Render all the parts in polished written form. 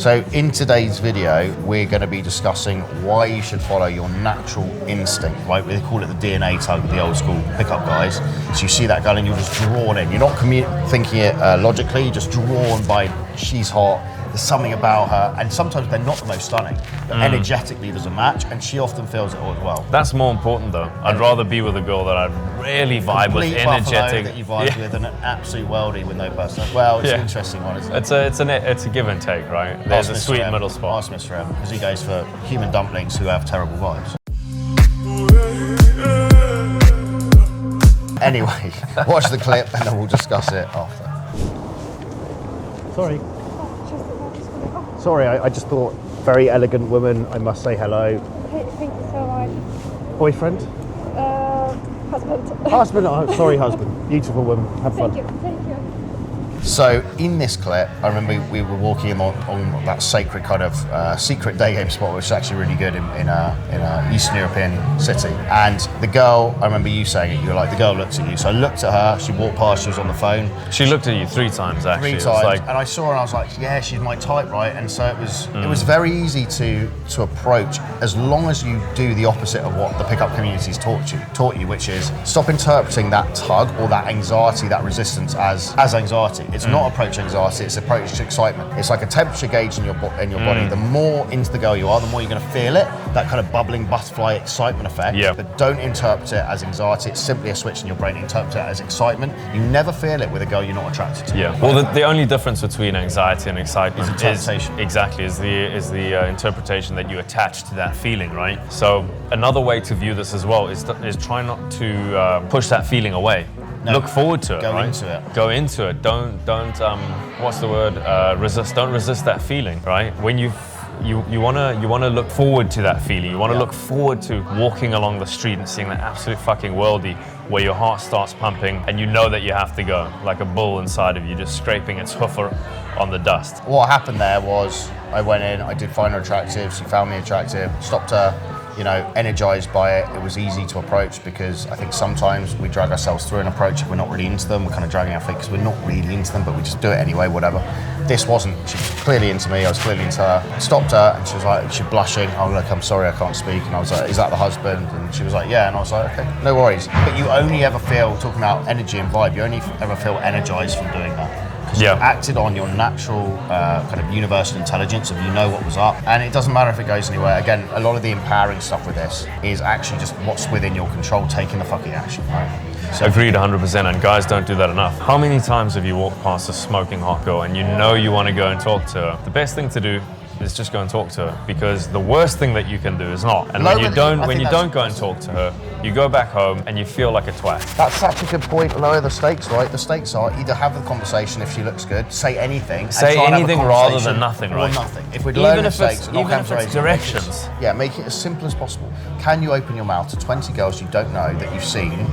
So in today's video, we're going to be discussing why you should follow your natural instinct, right? We call it the DNA tug, the old school pickup guys. So you see that girl and you're just drawn in. You're not thinking it logically, you're just drawn by she's hot, there's something about her, and sometimes they're not the most stunning, but energetically there's a match, and she often feels it as well. That's more important though. I'd rather be with a girl that I really vibe with, energetic. That you vibe with, and an absolute worldie with no person. Well, it's an interesting one, isn't it? It's a give and take, right? There's a sweet middle spot. Ask Mr. M, because he goes for human dumplings who have terrible vibes. Anyway, watch the clip and then we'll discuss it after. Sorry, I just thought, very elegant woman, I must say hello. Thank you so much. Boyfriend? Husband. Husband, oh, sorry husband. Beautiful woman, have fun. Thank you. So in this clip, I remember we were walking on that sacred kind of secret day game spot, which is actually really good in a Eastern European city. And the girl, I remember you saying it, you were like, the girl looks at you. So I looked at her, she walked past, she was on the phone. She looked at you 3 times actually. 3 times, and I saw her and I was like, yeah, she's my type, right? And so it was very easy to approach, as long as you do the opposite of what the pickup community's taught you, which is stop interpreting that tug or that anxiety, that resistance as anxiety. It's not approach anxiety, it's approach excitement. It's like a temperature gauge in your body. The more into the girl you are, the more you're going to feel it, that kind of bubbling butterfly excitement effect. Yeah. But don't interpret it as anxiety. It's simply a switch in your brain. Interpret it as excitement. You never feel it with a girl you're not attracted to. Yeah. Well, the only difference between anxiety and excitement is the interpretation that you attach to that feeling, right? So another way to view this as well is try not to push that feling away. No, look forward to it. Go right? into it. Go into it. Don't what's the word? Resist. Don't resist that feeling, right? When you wanna look forward to that feeling. You wanna look forward to walking along the street and seeing that absolute fucking worldie where your heart starts pumping and you know that you have to go, like a bull inside of you, just scraping its hoof on the dust. What happened there was I went in, I did find her attractive, she found me attractive, stopped her, energized by it. It was easy to approach because I think sometimes we drag ourselves through an approach if we're not really into them. We're kind of dragging our feet because we're not really into them, but we just do it anyway, whatever. This wasn't. She was clearly into me, I was clearly into her. Stopped her and she was like, she's blushing. Oh, look, I'm sorry, I can't speak. And I was like, is that the husband? And she was like, yeah. And I was like, okay, no worries. But you only ever feel, talking about energy and vibe, you only ever feel energized from doing that. You acted on your natural kind of universal intelligence of you know what was up, and it doesn't matter if it goes anywhere. Again, a lot of the empowering stuff with this is actually just what's within your control, taking the fucking action, right? So agreed 100%, and guys don't do that enough. How many times have you walked past a smoking hot girl and you know you want to go and talk to her? The best thing to do is just go and talk to her, because the worst thing that you can do is not. And when you don't go and talk to her, you go back home and you feel like a twat. That's such a good point. Lower the stakes, right? The stakes are either have the conversation if she looks good, say anything. Say anything rather than nothing, right? Or nothing. If we'd learn the stakes, even if it's directions. Yeah, make it as simple as possible. Can you open your mouth to 20 girls you don't know that you've seen?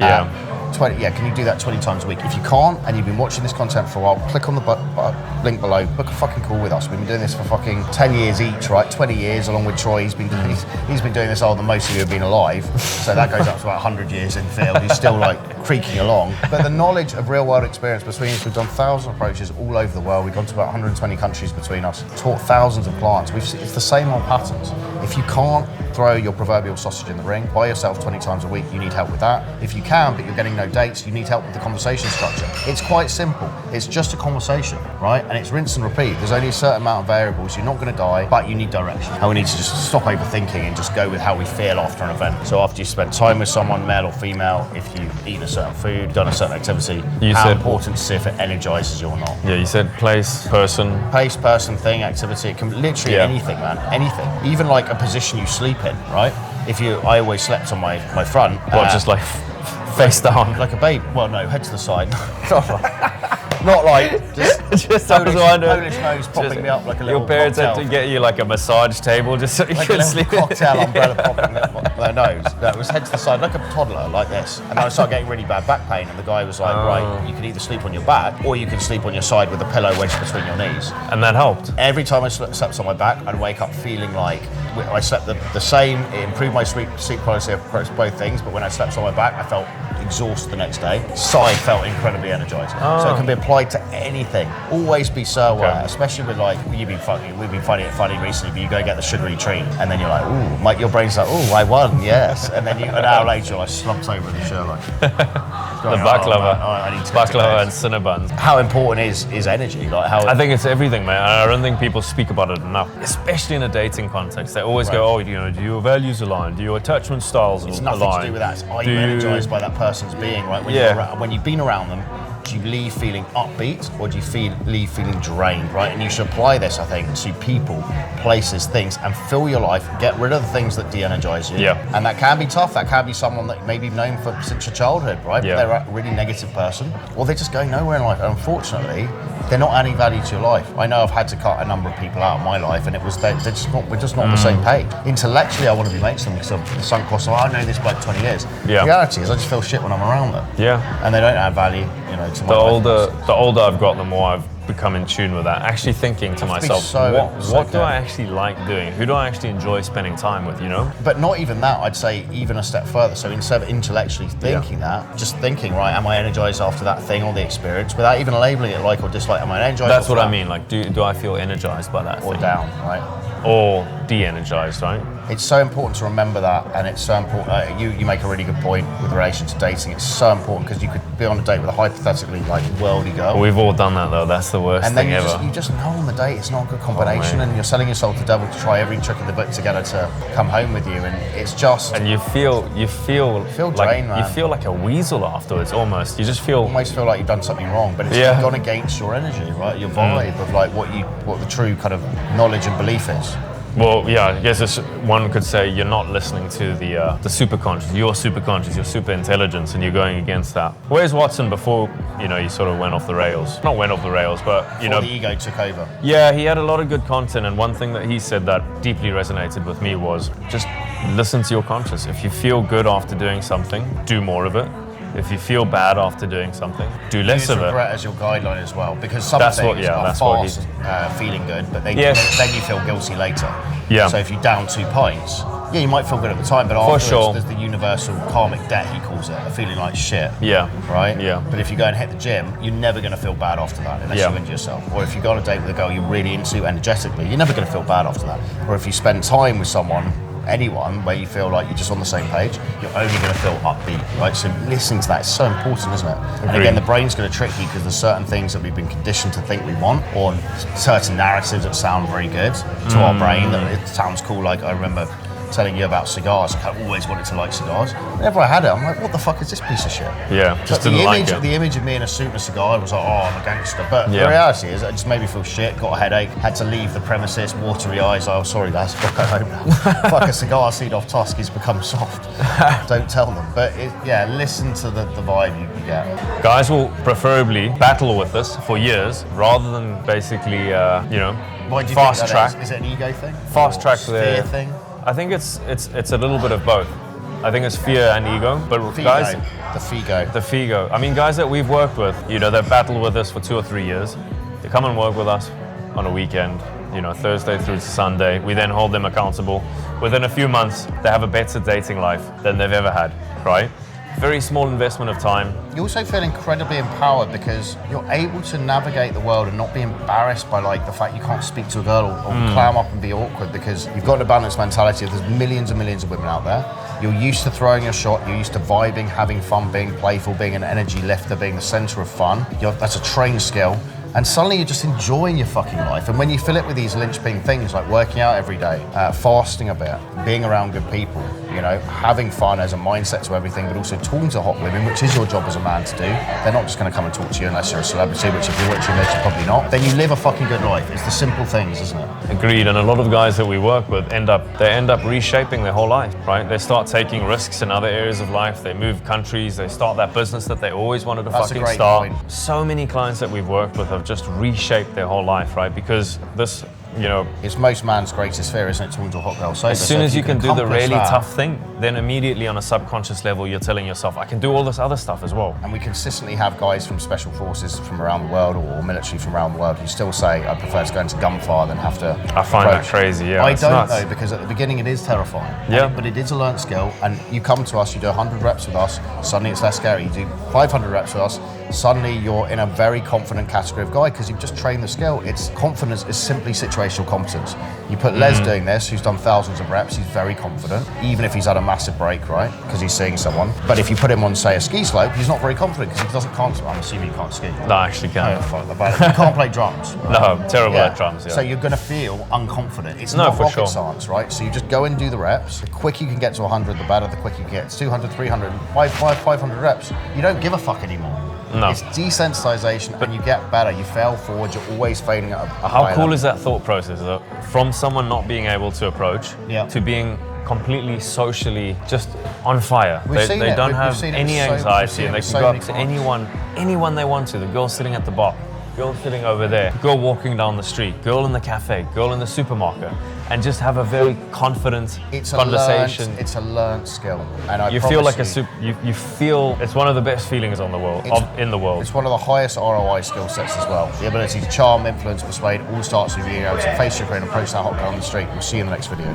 Can you do that 20 times a week? If you can't, and you've been watching this content for a while, click on the link below, book a fucking call with us. We've been doing this for fucking 10 years each, right? 20 years, along with Troy. He's been doing this older than most of you have been alive. So that goes up to about 100 years in field. He's still like creaking along. But the knowledge of real world experience between us, we've done 1,000 approaches all over the world. We've gone to about 120 countries between us, taught thousands of clients. It's the same old patterns. If you can't throw your proverbial sausage in the ring by yourself 20 times a week, you need help with that. If you can, but you're getting no dates, you need help with the conversation structure. It's quite simple. It's just a conversation, right? And it's rinse and repeat. There's only a certain amount of variables. You're not going to die, but you need direction. And we need to just stop overthinking and just go with how we feel after an event. So after you spend time with someone, male or female, if you've eaten a certain food, done a certain activity, how important to see if it energizes you or not. Yeah, you said place, person. Place, person, thing, activity. It can literally anything, man. Anything. Even like a position you sleep in, right? I always slept on my front. Just like face down? Like a baby. Well, no, head to the side. Not like just Polish nose popping me up like a little Your parents cocktail. had to get you like a massage table just so you like could a sleep. Cocktail umbrella popping No, no, it was head to the side, like a toddler, like this. And then I started getting really bad back pain, and the guy was like, right, you can either sleep on your back, or you can sleep on your side with a pillow wedged between your knees. And that helped. Every time I slept on my back, I'd wake up feeling like I slept the same. It improved my sleep quality across both things, but when I slept on my back, I felt exhausted the next day. Side felt incredibly energized. So it can be applied to anything. Always be so aware, especially with like, we've been finding it funny recently, but you go get the sugary treat, and then you're like, ooh, like your brain's like, ooh, I won, yes. And then an hour later, you're like slumped over in the chair like, The baklava. I need to Baklava and Cinnabons. How important is energy? Like how I think it's everything, man. I don't think people speak about it enough, especially in a dating context. They always go, oh, you know, do your values align? Do your attachment styles align? It's nothing to do with that. It's, are you energized by that person's being, right? When you've been around them, do you leave feeling upbeat, or do you leave feeling drained, right? And you should apply this, I think, to people, places, things, and fill your life. Get rid of the things that de-energize you. Yeah. And that can be tough. That can be someone that maybe you've known for since your childhood, right? Yeah. But they're a really negative person, or they're just going nowhere in life. And unfortunately, they're not adding value to your life. I know I've had to cut a number of people out of my life, and we're just not on the same page. Intellectually, I want to be mates with them because I've sunk cost. I know this bloke 20 years. Yeah. The reality is, I just feel shit when I'm around them. Yeah. And they don't add value, you know, to my life. The older I've got, the more I've become in tune with that. Actually thinking to myself, what do I actually like doing? Who do I actually enjoy spending time with, you know? But not even that, I'd say even a step further. So instead of intellectually thinking that, just thinking, right, am I energized after that thing or the experience, without even labeling it like or dislike, am I energized? That's what I mean, like, do I feel energized by that or thing? down, right? Or de-energized, right? It's so important to remember that, and it's so important. You make a really good point with relation to dating. It's so important because you could be on a date with a hypothetically like worldly girl. We've all done that though. That's the worst and then thing ever. You just know on the date it's not a good combination, and you're selling yourself to the devil to try every trick in the book to get her to come home with you, and it's just. And you feel drained, like man. you feel like a weasel afterwards. Almost, you just feel almost feel like you've done something wrong, but it's gone against your energy, right? Your vibe of like what the true kind of knowledge and belief is. Well, yeah, I guess one could say you're not listening to the superconscious. You're superconscious, you're super intelligence, and you're going against that. Where's Watson before, you know, he sort of went off the rails? Not went off the rails, but, you know. The ego took over. Yeah, he had a lot of good content, and one thing that he said that deeply resonated with me was just listen to your conscious. If you feel good after doing something, do more of it. If you feel bad after doing something, do less of it. Regret as your guideline as well, because some things are fast feeling good, but then you feel guilty later. Yeah. So if you down 2 pints, you might feel good at the time, but afterwards there's the universal karmic debt, he calls it, of feeling like shit. Yeah. Right? Yeah. But if you go and hit the gym, you're never going to feel bad after that unless you injure yourself. Or if you go on a date with a girl you're really into energetically, you're never going to feel bad after that. Or if you spend time with anyone where you feel like you're just on the same page, you're only going to feel upbeat, right? So listening to that is so important, isn't it? Agreed. And again, the brain's going to trick you because there's certain things that we've been conditioned to think we want, or certain narratives that sound very good to our brain, that it sounds cool. Like I remember telling you about cigars. I always wanted to like cigars. Whenever I had it, I'm like, what the fuck is this piece of shit? Yeah, just didn't like it. The image of me in a suit and a cigar was like, oh, I'm a gangster. But the reality is, it just made me feel shit, got a headache, had to leave the premises, watery eyes. Oh, sorry, guys, got to go home now. Fuck, a cigar seed off Tusk, he's become soft. Don't tell them. But listen to the vibe you get. Guys will preferably battle with this for years rather than basically, Why do you fast think track. Is it an ego thing? Fast track fear thing? I think it's a little bit of both. I think it's fear and ego, but guys, the Figo. I mean, guys that we've worked with, you know, they've battled with us for 2 or 3 years. They come and work with us on a weekend, you know, Thursday through to Sunday. We then hold them accountable. Within a few months, they have a better dating life than they've ever had, right? Very small investment of time. You also feel incredibly empowered because you're able to navigate the world and not be embarrassed by like the fact you can't speak to a girl or clam up and be awkward, because you've got an abundance mentality. There's millions and millions of women out there. You're used to throwing your shot. You're used to vibing, having fun, being playful, being an energy lifter, being the center of fun. That's a trained skill. And suddenly you're just enjoying your fucking life. And when you fill it with these linchpin things like working out every day, fasting a bit, being around good people, you know, having fun as a mindset to everything, but also talking to hot women, which is your job as a man to do. They're not just going to come and talk to you unless you're a celebrity, which if you're watching this, you're probably not. Then you live a fucking good life. It's the simple things, isn't it? Agreed. And a lot of guys that we work with end up reshaping their whole life, right? They start taking risks in other areas of life. They move countries. They start that business that they always wanted to fucking start. Point. So many clients that we've worked with have just reshaped their whole life, right? Because this you know, it's most man's greatest fear, isn't it, talking to a hot girl sober? as soon as you can do the really accomplish that, tough thing, then immediately on a subconscious level, you're telling yourself, I can do all this other stuff as well. and we consistently have guys from special forces from around the world or military from around the world who still say, I prefer to go into gunfire than have to I find approach. that crazy, yeah. I it's don't nuts. know, because at the beginning it is terrifying. Yeah. But it is a learnt skill, and you come to us, you do 100 reps with us, suddenly it's less scary. You do 500 reps with us, suddenly you're in a very confident category of guy because you've just trained the skill. It's confidence is simply situational competence. You put Les doing this, who's done thousands of reps, he's very confident, even if he's had a massive break, right? Because he's seeing someone. But if you put him on, say, a ski slope, he's not very confident because he can't, I'm assuming he can't ski. No, I actually can't. Oh, fuck about it. You can't play drums. Right? No, I'm terrible at drums, yeah. So you're going to feel unconfident. It's No, not for rocket sure. science, right? So you just go and do the reps. The quicker you can get to 100, the better. The quicker you can get to 200, 300, 500 reps. You don't give a fuck anymore. No. It's desensitization, and you get better. You fail forward. You're always failing at a How high cool level. is that thought process, though? From someone not being able to approach Yeah. to being completely socially just on fire. We've seen They it. don't We've have seen it any with so- we've anxiety seen and it they with can so go many up to clients. anyone they want to. The girl sitting at the bar, girl sitting over there, girl walking down the street, girl in the cafe, girl in the supermarket, and just have a very confident conversation. It's a learned skill, and I You feel like promise you feel it's one of the best feelings on the world in the world. It's one of the highest ROI skill sets as well. The ability to charm, influence, persuade all starts with being able to face your friend and approach that hot girl on the street. We'll see you in the next video.